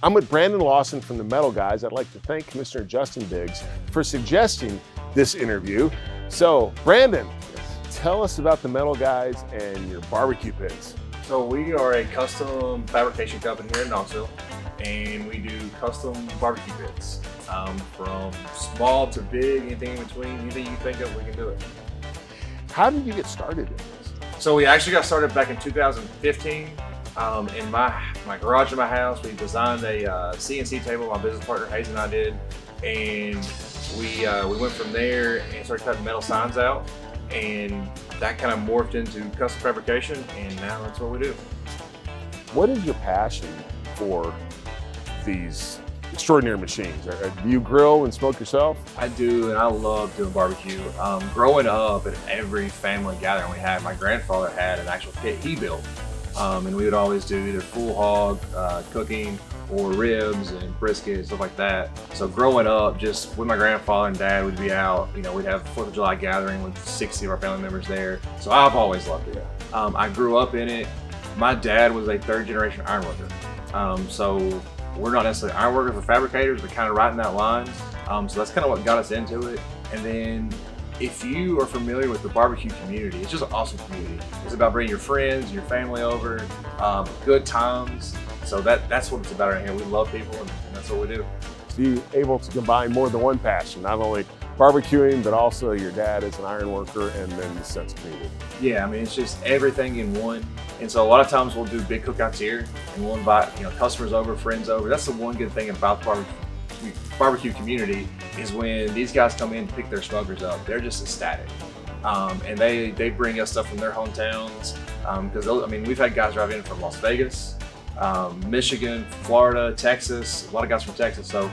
I'm with Brandon Lawson from the Metal Guys. I'd like to thank Commissioner Justin Biggs for suggesting this interview. So, Brandon, tell us about the Metal Guys and your barbecue pits. So we are a custom fabrication company here in Knoxville, and we do custom barbecue pits. From small to big, anything in between, anything you think of, we can do it. How did you get started in this? So we actually got started back in 2015. In my garage in my house, we designed a CNC table. My business partner Hayes and I did, and we went from there and started cutting metal signs out, and that kind of morphed into custom fabrication, and now that's what we do. What is your passion for these extraordinary machines? Do you grill and smoke yourself? I do, and I love doing barbecue. Growing up at every family gathering we had, my grandfather had an actual pit he built. And we would always do either full hog cooking or ribs and brisket, stuff like that. So growing up, just with my grandfather and dad, we'd be out, we'd have a 4th of July gathering with 60 of our family members there. So I've always loved it. I grew up in it. My dad was a 3rd generation ironworker. So we're not necessarily ironworkers or fabricators, but kind of right in that line. So that's kind of what got us into it. And then if you are familiar with the barbecue community, it's just an awesome community. It's about bringing your friends, your family over, good times. So that's what it's about right here. We love people, and that's what we do. So you're able to combine more than one passion, not only barbecuing, but also your dad is an iron worker, and then the sense of community. Yeah, I mean, it's just everything in one. And so a lot of times we'll do big cookouts here, and we'll invite customers over, friends over. That's the one good thing about the barbecue community is when these guys come in to pick their smokers up, they're just ecstatic. And they bring us stuff from their hometowns. Because we've had guys drive in from Las Vegas, Michigan, Florida, Texas, a lot of guys from Texas. So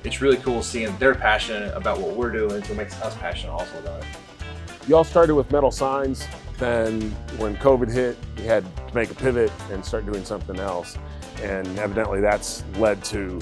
it's really cool seeing they're passionate about what we're doing, so it makes us passionate also about it. You all started with metal signs, then when COVID hit, you had to make a pivot and start doing something else. And evidently that's led to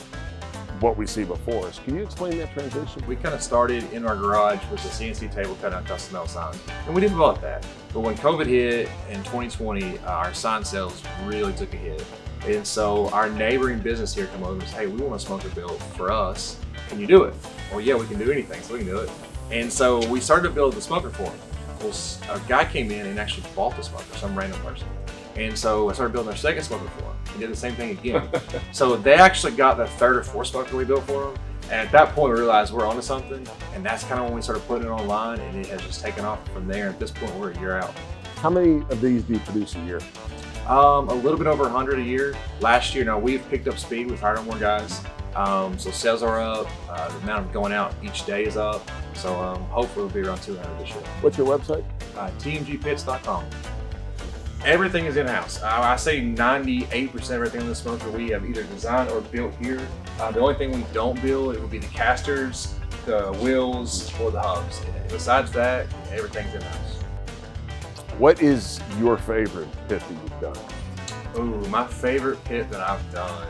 what we see before us. Can you explain that transition? We kind of started in our garage with a CNC table cutting out custom metal signs, and we didn't develop that. But when COVID hit in 2020, our sign sales really took a hit. And so our neighboring business here came over and said, hey, we want a smoker built for us. Can you do it? Well, yeah, we can do anything, so we can do it. And so we started to build the smoker for him. Well, a guy came in and actually bought the smoker, some random person. And so I started building our second smoker for them. We did the same thing again. So they actually got the 3rd or 4th smoker we built for them. And at that point, we realized we're onto something. And that's kind of when we started putting it online, and it has just taken off from there. At this point, we're a year out. How many of these do you produce a year? A little bit over 100 a year. Last year, now we've picked up speed. We've hired on more guys. So sales are up. The amount of going out each day is up. So hopefully we'll be around 200 this year. What's your website? TMGPits.com. Everything is in-house. I say 98% of everything on the smoker we have either designed or built here. The only thing we don't build, it would be the casters, the wheels, or the hubs. Besides that, everything's in-house. What is your favorite pit that you've done? Ooh, my favorite pit that I've done.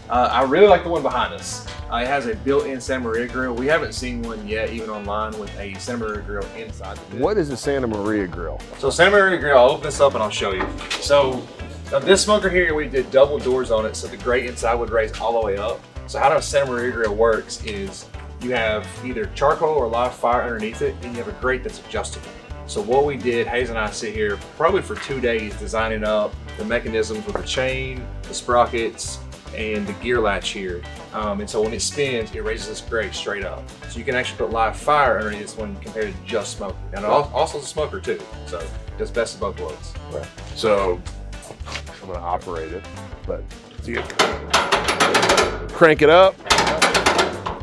I really like the one behind us. It has a built-in Santa Maria grill. We haven't seen one yet, even online, with a Santa Maria grill inside the pit. What is a Santa Maria grill? So Santa Maria grill, I'll open this up and I'll show you. So now this smoker here, we did double doors on it, so the grate inside would raise all the way up. So how the Santa Maria grill works is you have either charcoal or live fire underneath it, and you have a grate that's adjustable. So what we did, Hayes and I sit here probably for 2 days designing up the mechanisms with the chain, the sprockets, and the gear latch here. And so when it spins, it raises this grate straight up. So you can actually put live fire underneath this one compared to just smoker. And it also is a smoker too, so it does best of both worlds. Right. So I'm gonna operate it, but so you crank it up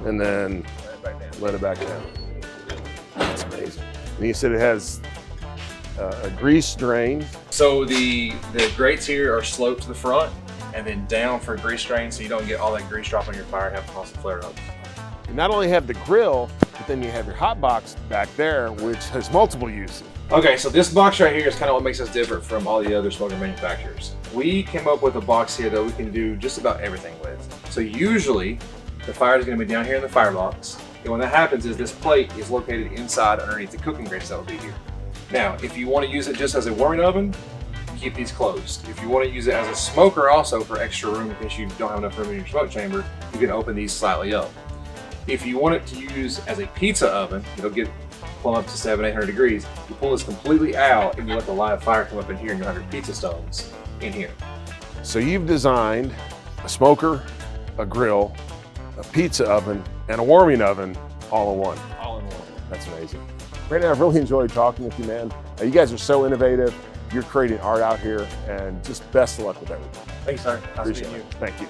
and then let it back down. That's amazing. And you said it has a grease drain. So the grates here are sloped to the front and then down for grease drain, so you don't get all that grease drop on your fire and have to constant flare up. You not only have the grill, but then you have your hot box back there, which has multiple uses. Okay, so this box right here is kind of what makes us different from all the other smoker manufacturers. We came up with a box here that we can do just about everything with. So usually, the fire is going to be down here in the firebox, and when that happens is this plate is located inside underneath the cooking grates that will be here. Now, if you want to use it just as a warming oven, keep these closed. If you want to use it as a smoker also for extra room in case you don't have enough room in your smoke chamber, you can open these slightly up. If you want it to use as a pizza oven, it'll get plumb up to 700-800 degrees. You pull this completely out and you let the live fire come up in here and you'll have your pizza stones in here. So you've designed a smoker, a grill, a pizza oven, and a warming oven all in one. All in one. That's amazing. Brandon, I've really enjoyed talking with you, man. You guys are so innovative. You're creating art out here, and just best of luck with everything. Thanks, sir. Nice Appreciate meeting you. it. Thank you.